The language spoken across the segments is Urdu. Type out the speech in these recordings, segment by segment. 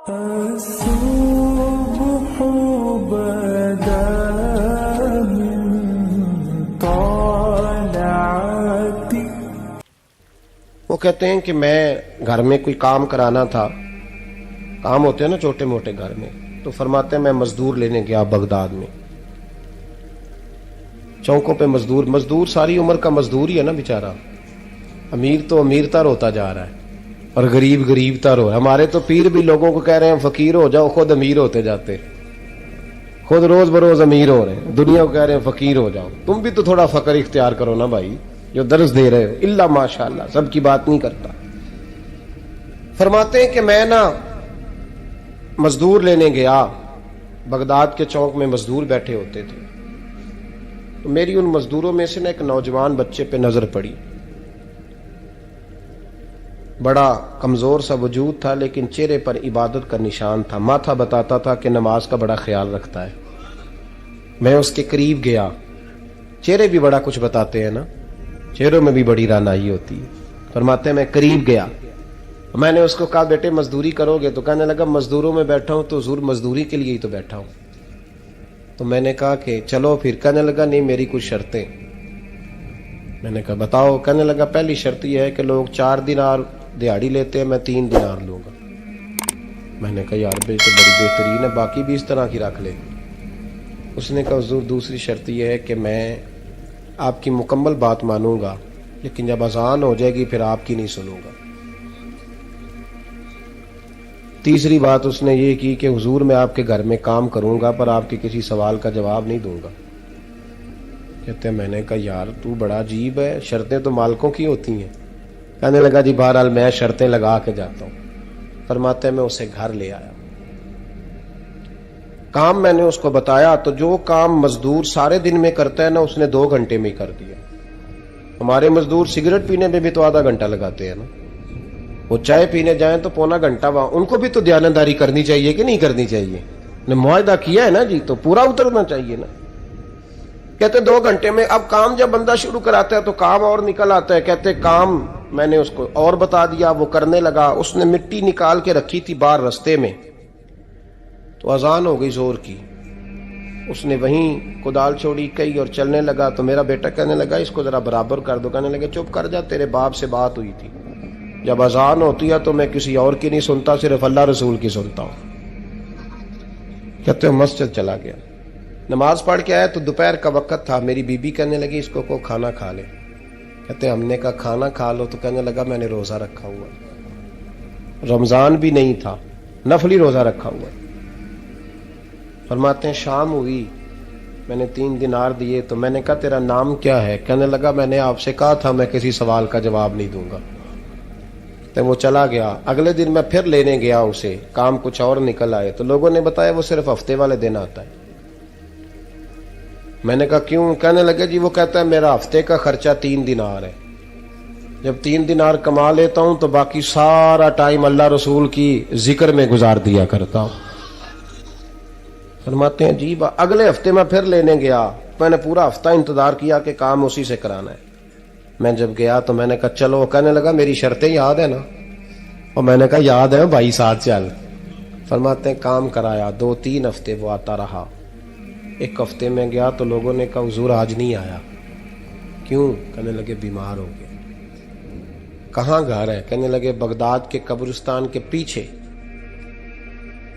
الصبح بدا من طالعتي. وہ کہتے ہیں کہ میں گھر میں کوئی کام کرانا تھا، کام ہوتے ہیں نا چھوٹے موٹے گھر میں، تو فرماتے ہیں میں مزدور لینے گیا بغداد میں، چوکوں پہ مزدور ساری عمر کا مزدور ہی ہے نا بیچارہ، امیر تو امیر تر ہوتا جا رہا ہے اور غریب غریب تر ہو رہا ہے. ہمارے تو پیر بھی لوگوں کو کہہ رہے ہیں فقیر ہو جاؤ، خود امیر ہوتے جاتے، خود روز بروز امیر ہو رہے ہیں، دنیا کو کہہ رہے ہیں فقیر ہو جاؤ. تم بھی تو تھوڑا فقر اختیار کرو نا بھائی، جو درس دے رہے ہو. اللہ ماشاءاللہ سب کی بات نہیں کرتا. فرماتے ہیں کہ میں نا مزدور لینے گیا، بغداد کے چوک میں مزدور بیٹھے ہوتے تھے، تو میری ان مزدوروں میں سے نا ایک نوجوان بچے پہ نظر پڑی. بڑا کمزور سا وجود تھا لیکن چہرے پر عبادت کا نشان تھا، ماتھا بتاتا تھا کہ نماز کا بڑا خیال رکھتا ہے. میں اس کے قریب گیا، چہرے بھی بڑا کچھ بتاتے ہیں نا، چہروں میں بھی بڑی رانائی ہوتی ہے. فرماتے ہیں میں قریب گیا، میں نے اس کو کہا بیٹے مزدوری کرو گے؟ تو کہنے لگا مزدوروں میں بیٹھا ہوں تو حضور مزدوری کے لیے ہی تو بیٹھا ہوں. تو میں نے کہا کہ چلو پھر. کہنے لگا نہیں میری کچھ شرطیں. میں نے کہا بتاؤ. کہنے لگا پہلی شرط یہ ہے کہ لوگ 4 دینار دیہاڑی لیتے ہیں، میں 3 دینار لوں گا. میں نے کہا یار بھائی تو بڑی بہترین ہے، باقی بھی اس طرح کی رکھ لے. اس نے کہا حضور دوسری شرط یہ ہے کہ میں آپ کی مکمل بات مانوں گا لیکن جب اذان ہو جائے گی پھر آپ کی نہیں سنوں گا. تیسری بات اس نے یہ کی کہ حضور میں آپ کے گھر میں کام کروں گا پر آپ کے کسی سوال کا جواب نہیں دوں گا. کہتے ہیں میں نے کہا یار تو بڑا عجیب ہے، شرطیں تو مالکوں کی ہوتی ہیں. کہنے لگا جی بہرحال میں شرطیں لگا کے جاتا ہوں. فرماتے ہیں میں اسے گھر لے آیا، کام میں نے اس کو بتایا تو جو کام مزدور سارے دن میں کرتا ہے نا اس نے 2 گھنٹے میں کر دیا. ہمارے مزدور سگریٹ پینے میں بھی تو آدھا گھنٹہ لگاتے ہیں نا، وہ چائے پینے جائیں تو پونا گھنٹہ وہاں. ان کو بھی تو دیانتداری کرنی چاہیے کہ نہیں کرنی چاہیے؟ نے معاہدہ کیا ہے نا جی تو پورا اترنا چاہیے نا. کہتے 2 گھنٹے میں. اب کام جب بندہ شروع کراتا ہے تو کام اور نکل آتا ہے. کہتے کام میں نے اس کو اور بتا دیا، وہ کرنے لگا. اس نے مٹی نکال کے رکھی تھی باہر رستے میں، تو اذان ہو گئی زور کی. اس نے وہیں کدال چھوڑی کئی اور چلنے لگا. تو میرا بیٹا کہنے لگا اس کو ذرا برابر کر دو. کہنے لگا چپ کر جا، تیرے باپ سے بات ہوئی تھی، جب اذان ہوتی ہے تو میں کسی اور کی نہیں سنتا، صرف اللہ رسول کی سنتا ہوں. کہتے ہیں مسجد چلا گیا، نماز پڑھ کے آیا تو دوپہر کا وقت تھا. میری بیوی کہنے لگی اس کو کھانا کھا لے. کہتے ہیں ہم نے کہا کھانا کھا لو. تو کہنے لگا میں نے روزہ رکھا ہوا، رمضان بھی نہیں تھا، نفلی روزہ رکھا ہوا. فرماتے ہیں شام ہوئی، میں نے 3 دینار دیے. تو میں نے کہا تیرا نام کیا ہے؟ کہنے لگا میں نے آپ سے کہا تھا میں کسی سوال کا جواب نہیں دوں گا. تو وہ چلا گیا. اگلے دن میں پھر لینے گیا اسے، کام کچھ اور نکل آئے. تو لوگوں نے بتایا وہ صرف ہفتے والے دن آتا ہے. میں نے کہا کیوں؟ کہنے لگے جی وہ کہتا ہے میرا ہفتے کا خرچہ 3 دینار ہے، جب 3 دینار کما لیتا ہوں تو باقی سارا ٹائم اللہ رسول کی ذکر میں گزار دیا کرتا ہوں. فرماتے ہیں عجیب. اگلے ہفتے میں پھر لینے گیا، میں نے پورا ہفتہ انتظار کیا کہ کام اسی سے کرانا ہے. میں جب گیا تو میں نے کہا چلو. کہنے لگا میری شرطیں یاد ہے نا؟ اور میں نے کہا یاد ہے بھائی ساتھ چل. فرماتے ہیں کام کرایا. 2-3 ہفتے وہ آتا رہا. ایک ہفتے میں گیا تو لوگوں نے کہا حضور آج نہیں آیا. کیوں؟ کہنے لگے بیمار ہو گئے. کہاں گھر ہے؟ کہنے لگے بغداد کے قبرستان کے پیچھے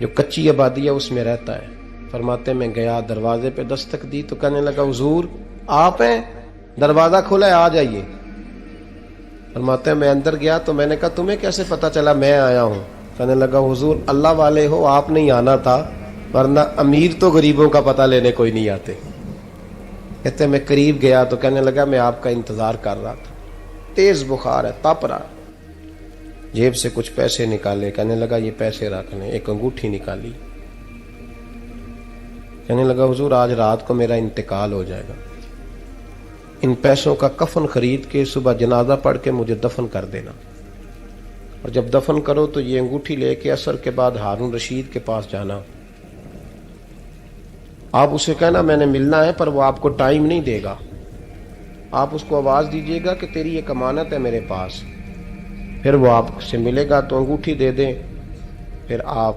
جو کچی آبادی ہے اس میں رہتا ہے. فرماتے میں گیا، دروازے پہ دستک دی تو کہنے لگا حضور آپ ہیں؟ دروازہ کھلا ہے، آ جائیے. فرماتے ہیں میں اندر گیا تو میں نے کہا تمہیں کیسے پتا چلا میں آیا ہوں؟ کہنے لگا حضور اللہ والے ہو، آپ نہیں آنا تھا، ورنہ امیر تو غریبوں کا پتہ لینے کوئی نہیں آتے. کہتے میں قریب گیا تو کہنے لگا میں آپ کا انتظار کر رہا تھا، تیز بخار ہے، تپ رہا. جیب سے کچھ پیسے نکالے. کہنے لگا یہ پیسے رکھ لیں. ایک انگوٹھی نکالی. کہنے لگا حضور آج رات کو میرا انتقال ہو جائے گا، ان پیسوں کا کفن خرید کے صبح جنازہ پڑھ کے مجھے دفن کر دینا، اور جب دفن کرو تو یہ انگوٹھی لے کے عصر کے بعد ہارون رشید کے پاس جانا. آپ اسے کہنا میں نے ملنا ہے پر وہ آپ کو ٹائم نہیں دے گا. آپ اس کو آواز دیجئے گا کہ تیری ایک امانت ہے میرے پاس. پھر وہ آپ سے ملے گا تو انگوٹھی دے دیں، پھر آپ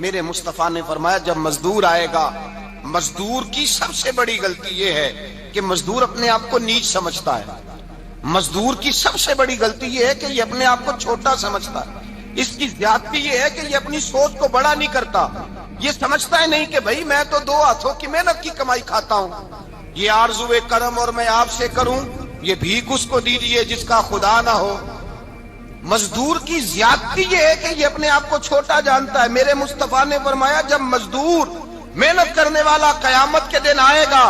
میرے مصطفیٰ نے فرمایا جب مزدور آئے گا، مزدور کی سب سے بڑی غلطی یہ ہے کہ مزدور اپنے آپ کو نیچ سمجھتا ہے. مزدور کی سب سے بڑی غلطی یہ ہے کہ یہ اپنے آپ کو چھوٹا سمجھتا ہے. اس کی زیادتی یہ ہے کہ یہ اپنی سوچ کو بڑا نہیں کرتا. یہ سمجھتا ہے نہیں کہ بھائی میں تو دو ہاتھوں کی محنت کی کمائی کھاتا ہوں. یہ آرزو کرم اور میں آپ سے کروں، یہ بھیک اس کو دیجیے جس کا خدا نہ ہو. مزدور کی زیادتی یہ ہے کہ یہ اپنے آپ کو چھوٹا جانتا ہے. میرے مصطفیٰ نے فرمایا جب مزدور محنت کرنے والا قیامت کے دن آئے گا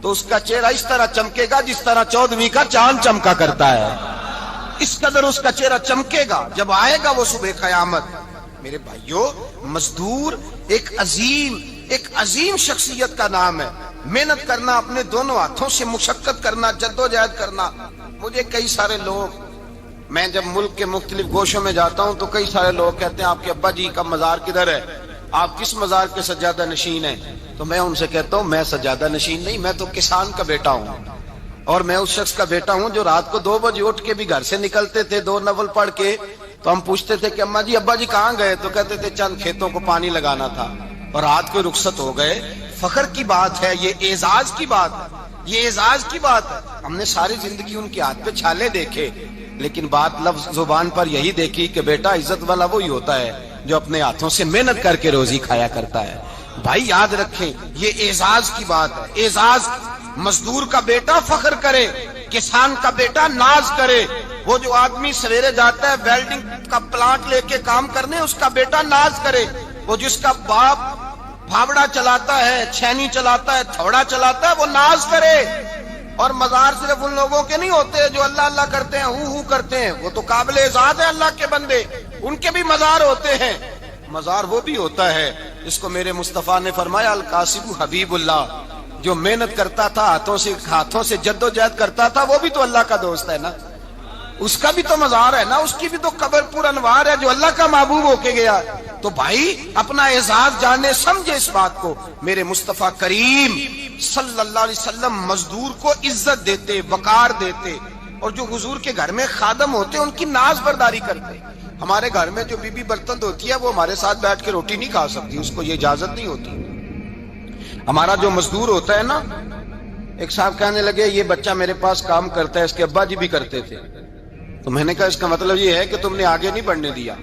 تو اس کا چہرہ اس طرح چمکے گا جس طرح 14ویں کا چاند چمکا کرتا ہے. اس قدر اس کا چہرہ چمکے گا جب آئے گا وہ صبح قیامت. میرے بھائیوں، مزدور ایک عظیم شخصیت کا نام ہے. محنت کرنا، اپنے دونوں ہاتھوں سے مشقت کرنا، جدوجہد کرنا. مجھے کئی سارے لوگ، میں جب ملک کے مختلف گوشوں میں جاتا ہوں تو کئی سارے لوگ کہتے ہیں آپ کے ابا جی کا مزار کدھر ہے، آپ کس مزار کے سجادہ نشین ہیں؟ تو میں ان سے کہتا ہوں میں سجادہ نشین نہیں، میں تو کسان کا بیٹا ہوں. اور میں اس شخص کا بیٹا ہوں جو رات کو 2 بجے اٹھ کے بھی گھر سے نکلتے تھے 2 نفل پڑھ کے. تو ہم پوچھتے تھے کہ اماں جی ابا جی کہاں گئے؟ تو کہتے تھے چند کھیتوں کو پانی لگانا تھا اور رات کو رخصت ہو گئے. فخر کی بات ہے، یہ اعزاز کی بات ہے، یہ اعزاز کی بات ہے. ہم نے ساری زندگی ان کے ہاتھ پہ چھالے دیکھے، لیکن بات لفظ زبان پر یہی دیکھی کہ بیٹا عزت والا وہی ہوتا ہے جو اپنے ہاتھوں سے محنت کر کے روزی کھایا کرتا ہے. بھائی یاد رکھیں یہ اعزاز کی بات ہے. اعزاز، مزدور کا بیٹا فخر کرے، کسان کا بیٹا ناز کرے. وہ جو آدمی سویرے جاتا ہے ویلڈنگ کا پلانٹ لے کے کام کرنے، اس کا بیٹا ناز کرے. وہ جس کا باپ بھاوڑا چلاتا ہے، چھینی چلاتا ہے، تھوڑا چلاتا ہے، وہ ناز کرے. اور مزار صرف ان لوگوں کے نہیں ہوتے جو اللہ اللہ کرتے ہیں، ہو کرتے ہیں. وہ تو قابل اعزاز ہے اللہ کے بندے، ان کے بھی مزار ہوتے ہیں. مزار وہ بھی ہوتا ہے جس کو میرے مصطفیٰ نے فرمایا القاسب حبیب اللہ، جو محنت کرتا تھا، ہاتھوں سے جدوجہد کرتا تھا، وہ بھی تو اللہ کا دوست ہے نا. اس کا بھی تو مزار ہے نا، اس کی بھی تو قبر پر انوار ہے جو اللہ کا محبوب ہو کے گیا. تو بھائی اپنا اعزاز جانے سمجھے اس بات کو. میرے مصطفیٰ کریم صلی اللہ علیہ وسلم مزدور کو عزت دیتے، وقار دیتے. اور جو حضور کے گھر میں خادم ہوتے ان کی ناز برداری کرتے. ہمارے گھر میں جو بی بی برتن دھوتی ہے وہ ہمارے ساتھ بیٹھ کے روٹی نہیں کھا سکتی، اس کو یہ اجازت نہیں ہوتی. ہمارا جو مزدور ہوتا ہے نا، ایک صاحب کہنے لگے یہ بچہ میرے پاس کام کرتا ہے، اس کے ابا جی بھی کرتے تھے. تو میں نے کہا اس کا مطلب یہ ہے کہ تم نے آگے نہیں بڑھنے دیا.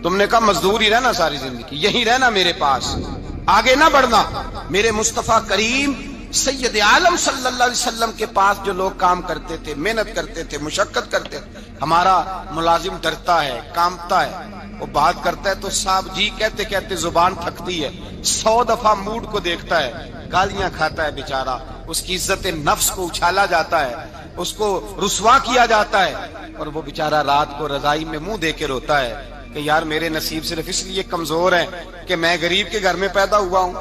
تم نے کہا مزدور ہی رہنا ساری زندگی، یہی رہنا میرے پاس، آگے نہ بڑھنا. میرے مصطفیٰ کریم سید عالم صلی اللہ علیہ وسلم کے پاس جو لوگ کام کرتے تھے، محنت کرتے تھے، مشقت کرتے تھے. ہمارا ملازم ڈرتا ہے، کامتا ہے، وہ بات کرتا ہے تو صاحب جی کہتے کہتے زبان تھکتی ہے. 100 دفعہ موڈ کو دیکھتا ہے، گالیاں کھاتا ہے بیچارہ. اس کی عزت نفس کو اچھالا جاتا ہے، اس کو رسوا کیا جاتا ہے. اور وہ بیچارہ رات کو رضائی میں منہ دے کے روتا ہے کہ یار میرے نصیب صرف اس لیے کمزور ہیں کہ میں غریب کے گھر میں پیدا ہوا ہوں.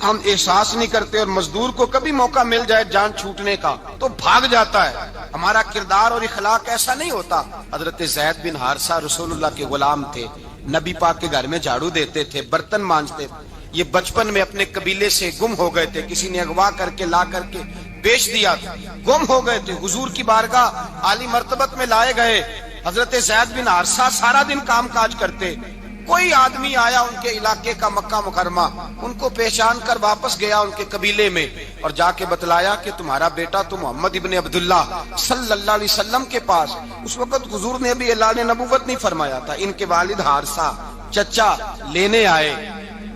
ہم احساس نہیں کرتے. اور مزدور کو کبھی موقع مل جائے جان چھوٹنے کا تو بھاگ جاتا ہے. ہمارا کردار اور اخلاق ایسا نہیں ہوتا. حضرت زید بن حارثہ رسول اللہ کے غلام تھے، نبی پاک کے گھر میں جھاڑو دیتے تھے، برتن مانجتے تھے. یہ بچپن میں اپنے قبیلے سے گم ہو گئے تھے، کسی نے اغوا کر کے لا کر کے بیچ دیا تھا، گم ہو گئے تھے. حضور کی بارگاہ عالی مرتبت میں لائے گئے. حضرت زید بن حارثہ سارا دن کام کاج کرتے. کوئی آدمی آیا ان کے علاقے کا، مکہ مکرمہ، ان کو پہچان کر واپس گیا ان کے قبیلے میں اور جا کے بتلایا کہ تمہارا بیٹا تو محمد ابن عبداللہ صلی اللہ علیہ وسلم کے پاس. اس وقت حضور نے ابھی اعلان نبوت نہیں فرمایا تھا. ان کے والد حارثہ چچا لینے آئے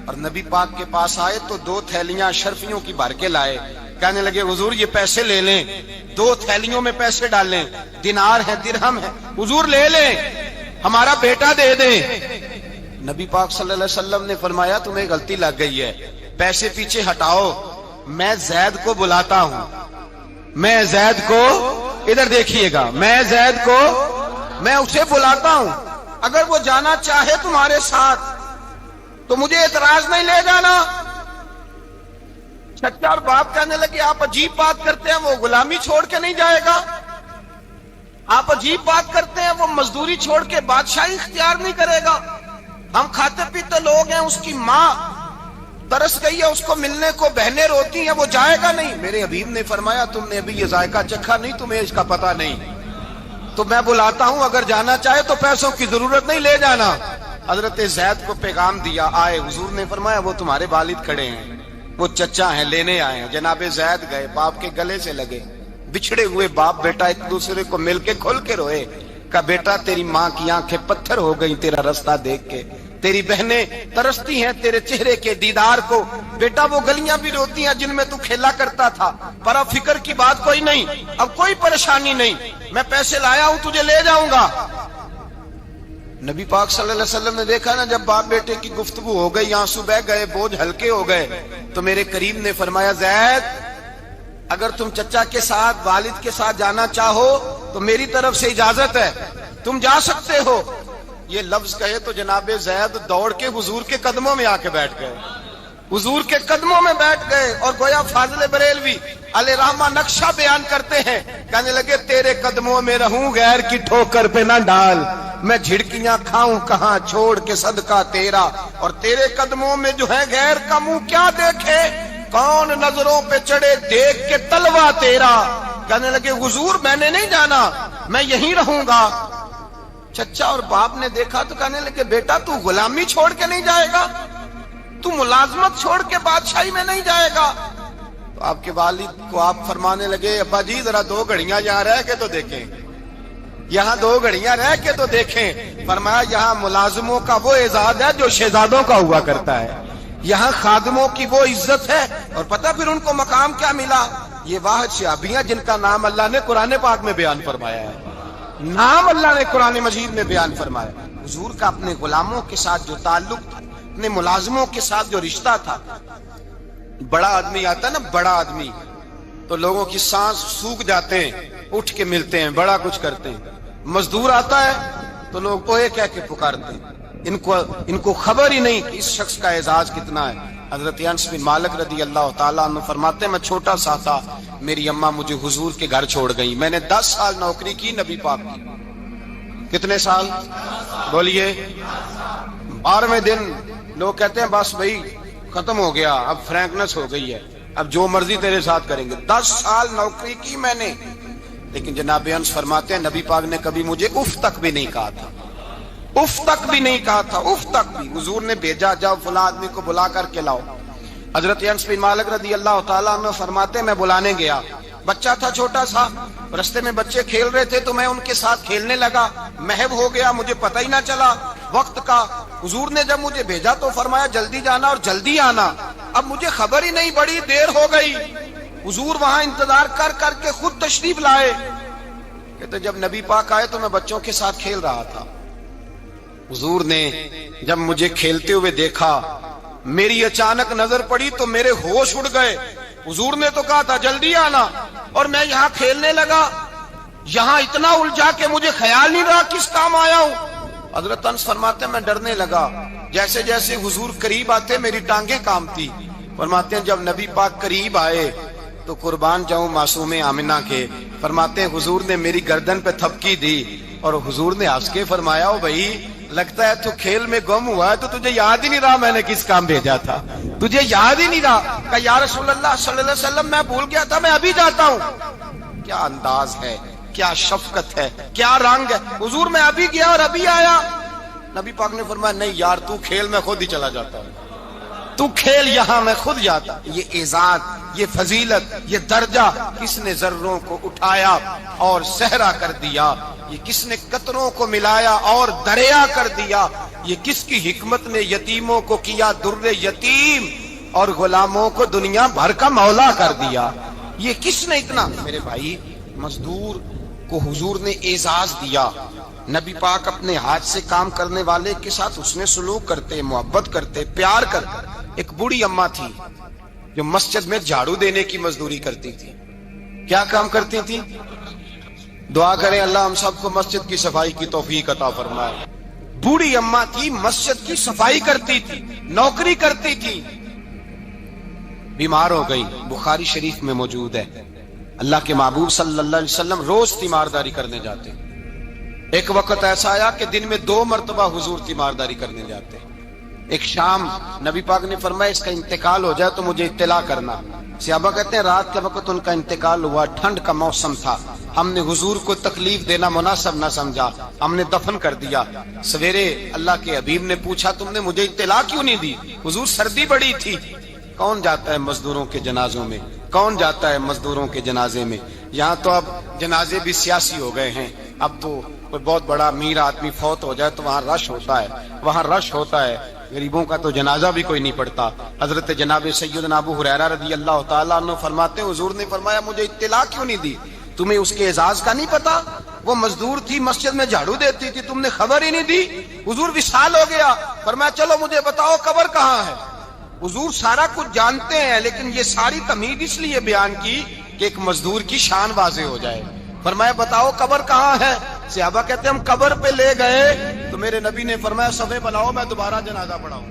اور نبی پاک کے پاس آئے تو 2 تھیلیاں شرفیوں کی بھر کے لائے. کہنے لگے حضور یہ پیسے لے لیں، 2 تھیلیوں میں پیسے ڈالیں، دینار ہے، درہم ہے، حضور لے لیں، ہمارا بیٹا دے دیں. نبی پاک صلی اللہ علیہ وسلم نے فرمایا تمہیں غلطی لگ گئی ہے، پیسے پیچھے ہٹاؤ، میں زید کو بلاتا ہوں. میں زید کو، ادھر دیکھیے گا، میں زید کو، میں اسے بلاتا ہوں. اگر وہ جانا چاہے تمہارے ساتھ تو مجھے اعتراض نہیں، لے جانا. چچا اور باپ کہنے لگے آپ عجیب بات کرتے ہیں، وہ غلامی چھوڑ کے نہیں جائے گا. آپ عجیب بات کرتے ہیں، وہ مزدوری چھوڑ کے بادشاہی اختیار نہیں کرے گا. ہم کھاتے پیتے لوگ ہیں، اس کی ماں ترس گئی ہے، اس کو ملنے کو بہنیں روتی ہیں، وہ جائے گا نہیں. میرے حبیب نے فرمایا تم نے ابھی یہ ذائقہ چکھا نہیں، تمہیں اس کا پتہ نہیں. تو میں بلاتا ہوں، اگر جانا چاہے تو پیسوں کی ضرورت نہیں، لے جانا. حضرت زید کو پیغام دیا، آئے، حضور نے فرمایا وہ تمہارے والد کھڑے ہیں، وہ چچا ہیں، لینے آئے ہیں۔ جناب زید گئے، باپ کے گلے سے لگے، بچھڑے ہوئے باپ بیٹا ایک دوسرے کو مل کے کھل کے روئے، کہا بیٹا تیری ماں کی آنکھیں پتھر ہو گئی تیرا رستہ دیکھ کے، تیری بہنیں ترستی ہیں تیرے چہرے کے دیدار کو، بیٹا وہ گلیاں بھی روتی ہیں جن میں تو کھیلا کرتا تھا، پر اب فکر کی بات کوئی نہیں، اب کوئی پریشانی نہیں، میں پیسے لایا ہوں تجھے لے جاؤں گا۔ نبی پاک صلی اللہ علیہ وسلم نے دیکھا نا جب باپ بیٹے کی گفتگو ہو گئی، آنسو بہ گئے، بوجھ ہلکے ہو گئے، تو میرے کریم نے فرمایا زید اگر تم چچا کے ساتھ والد کے ساتھ جانا چاہو تو میری طرف سے اجازت ہے، تم جا سکتے ہو۔ یہ لفظ کہے تو جناب زید دوڑ کے حضور کے قدموں میں آ کے بیٹھ گئے، حضور کے قدموں میں بیٹھ گئے، اور گویا فاضل بریلوی علیہ رحمہ نقشہ بیان کرتے ہیں، کہنے لگے تیرے قدموں میں رہوں غیر کی ٹھوکر پہ نہ ڈال، میں جھڑکیاں کھاؤں کہاں چھوڑ کے صدقہ تیرا، اور تیرے قدموں میں جو ہے غیر کا منہ کیا دیکھے، کون نظروں پہ چڑھے دیکھ کے تلوا تیرا۔ کہنے لگے حضور میں نے نہیں جانا، میں یہیں رہوں گا۔ چچا اور باپ نے دیکھا تو کہنے لگے بیٹا تو غلامی چھوڑ کے نہیں جائے گا، تو ملازمت چھوڑ کے بادشاہی میں نہیں جائے گا۔ تو آپ کے والد کو آپ فرمانے لگے ابا جی ذرا 2 گھڑیاں یہاں رہ کے تو دیکھیں، یہاں 2 گھڑیاں رہ کے تو دیکھیں۔ فرمایا یہاں ملازموں کا وہ اعزاز ہے جو شہزادوں کا ہوا کرتا ہے، یہاں خادموں کی وہ عزت ہے، اور پتہ پھر ان کو مقام کیا ملا، یہ واحد شہابیاں جن کا نام اللہ نے قرآن پاک میں بیان فرمایا ہے، نام اللہ نے قرآن مجید میں بیان فرمایا۔ حضور کا اپنے غلاموں کے ساتھ جو تعلق تھا، اپنے ملازموں کے ساتھ جو رشتہ تھا، بڑا آدمی آتا ہے نا، بڑا آدمی تو لوگوں کی سانس سوکھ جاتے ہیں، اٹھ کے ملتے ہیں، بڑا کچھ کرتے ہیں۔ مزدور آتا ہے تو لوگ اوئے کہہ کے پکارتے ہیں، ان کو خبر ہی نہیں کہ اس شخص کا اعزاز کتنا ہے۔ حضرت انس بن مالک رضی اللہ تعالیٰ عنہ فرماتے ہیں میں چھوٹا سا تھا، میری اماں مجھے حضور کے گھر چھوڑ گئی، میں نے 10 سال نوکری کی نبی پاک کی۔ کتنے سال بولیے؟ 12ویں دن لوگ کہتے ہیں بس بھائی ختم ہو گیا، اب فرینکنس ہو گئی ہے، اب جو مرضی تیرے ساتھ کریں گے۔ 10 سال نوکری کی میں نے، لیکن جناب انس فرماتے ہیں نبی پاک نے کبھی مجھے اف تک بھی نہیں کہا تھا، اف تک بھی نہیں کہا تھا، اف تک بھی۔ حضور نے بھیجا جاؤ فلاں آدمی کو بلا کر کے لاؤ۔ حضرت انس بن مالک رضی اللہ تعالیٰ عنہ فرماتے ہیں میں بلانے گیا، بچہ تھا چھوٹا سا، رستے میں بچے کھیل رہے تھے تو میں ان کے ساتھ کھیلنے لگا، محو ہو گیا، مجھے پتہ ہی نہ چلا وقت کا۔ حضور نے جب مجھے بھیجا تو فرمایا جلدی جانا اور جلدی آنا، اب مجھے خبر ہی نہیں، بڑی دیر ہو گئی۔ حضور وہاں انتظار کر کر کے خود تشریف لائے، کہتے جب نبی پاک آئے تو میں بچوں کے ساتھ کھیل رہا تھا، حضور نے جب مجھے کھیلتے ہوئے دیکھا، میری اچانک نظر پڑی تو میرے ہوش اڑ گئے۔ حضور نے تو کہا تھا جلدی آنا، اور میں یہاں کھیلنے لگا، یہاں اتنا الجھا کہ مجھے خیال نہیں رہا کس کام آیا ہوں۔ حضرت انس فرماتے ہیں میں ڈرنے لگا، جیسے جیسے حضور قریب آتے میری ٹانگیں کانپتی۔ فرماتے ہیں جب نبی پاک قریب آئے تو قربان جاؤں معصوم آمنہ کے، فرماتے ہیں حضور نے میری گردن پہ تھپکی دی، اور حضور نے ہنس کے فرمایا او بھائی لگتا ہے تو کھیل میں گم ہوا ہے تو تجھے یاد ہی نہیں رہا میں نے کس کام بھیجا تھا، تجھے یاد ہی نہیں رہا۔ کہ یا رسول اللہ صلی اللہ علیہ وسلم میں بھول گیا تھا، میں ابھی جاتا ہوں۔ کیا انداز ہے، کیا شفقت ہے، کیا رنگ ہے۔ حضور میں ابھی گیا اور ابھی آیا۔ نبی پاک نے فرمایا نہیں یار تو کھیل میں خود ہی چلا جاتا ہے، تو کھیل یہاں میں خود جاتا۔ یہ اعزاز، یہ فضیلت، یہ درجہ کس نے ذروں کو اٹھایا اور صحرا کر دیا، یہ کس نے قطروں کو ملایا اور دریا کر دیا، یہ کس کی حکمت نے یتیموں کو کیا در یتیم اور غلاموں کو دنیا بھر کا مولا کر دیا، یہ کس نے اتنا۔ میرے بھائی مزدور کو حضور نے اعزاز دیا، نبی پاک اپنے ہاتھ سے کام کرنے والے کے ساتھ اس نے سلوک کرتے، محبت کرتے، پیار کرتے۔ ایک بوڑھی اماں تھی جو مسجد میں جھاڑو دینے کی مزدوری کرتی تھی۔ کیا کام کرتی تھی؟ دعا کریں اللہ ہم سب کو مسجد کی صفائی کی توفیق عطا فرمائے۔ بوڑھی اماں تھی، مسجد کی صفائی کرتی تھی، نوکری کرتی تھی، بیمار ہو گئی، بخاری شریف میں موجود ہے۔ اللہ کے محبوب صلی اللہ علیہ وسلم روز تیمارداری کرنے جاتے، ایک وقت ایسا آیا کہ دن میں 2 مرتبہ حضور تیمارداری کرنے جاتے۔ ایک شام نبی پاک نے فرمایا اس کا انتقال ہو جائے تو مجھے اطلاع کرنا. صحابہ کہتے ہیں رات کے وقت ان کا انتقال ہوا, ٹھنڈ کا موسم تھا, ہم نے حضور کو تکلیف دینا مناسب نہ سمجھا, ہم نے دفن کر دیا. سویرے اللہ کے حبیب نے پوچھا تم نے مجھے اطلاع کیوں نہیں دی؟ حضور سردی بڑی تھی. کون جاتا ہے مزدوروں کے جنازوں میں؟ کون جاتا ہے مزدوروں کے جنازے میں؟ یہاں تو اب جنازے بھی سیاسی ہو گئے ہیں. اب تو کوئی بہت بڑا امیر آدمی فوت ہو جائے تو وہاں رش ہوتا ہے, وہاں رش ہوتا ہے. غریبوں کا تو جنازہ بھی کوئی نہیں پڑتا. حضرت جناب سیدنا ابو ہریرہ رضی اللہ تعالیٰ عنہ فرماتے ہیں حضور نے فرمایا مجھے اطلاع کیوں نہیں دی؟ تمہیں اس کے اعزاز کا نہیں پتا؟ وہ مزدور تھی, مسجد میں جھاڑو دیتی تھی, تم نے خبر ہی نہیں دی. حضور وصال ہو گیا, فرمایا چلو مجھے بتاؤ قبر کہاں ہے. حضور سارا کچھ جانتے ہیں, لیکن یہ ساری تمہید اس لیے بیان کی کہ ایک مزدور کی شان واضح ہو جائے. فرمایا بتاؤ قبر کہاں ہے؟ صحابہ کہتے ہیں ہم قبر پہ لے گئے تو میرے نبی نے فرمایا صفے بناؤ میں دوبارہ جنازہ پڑھاؤں.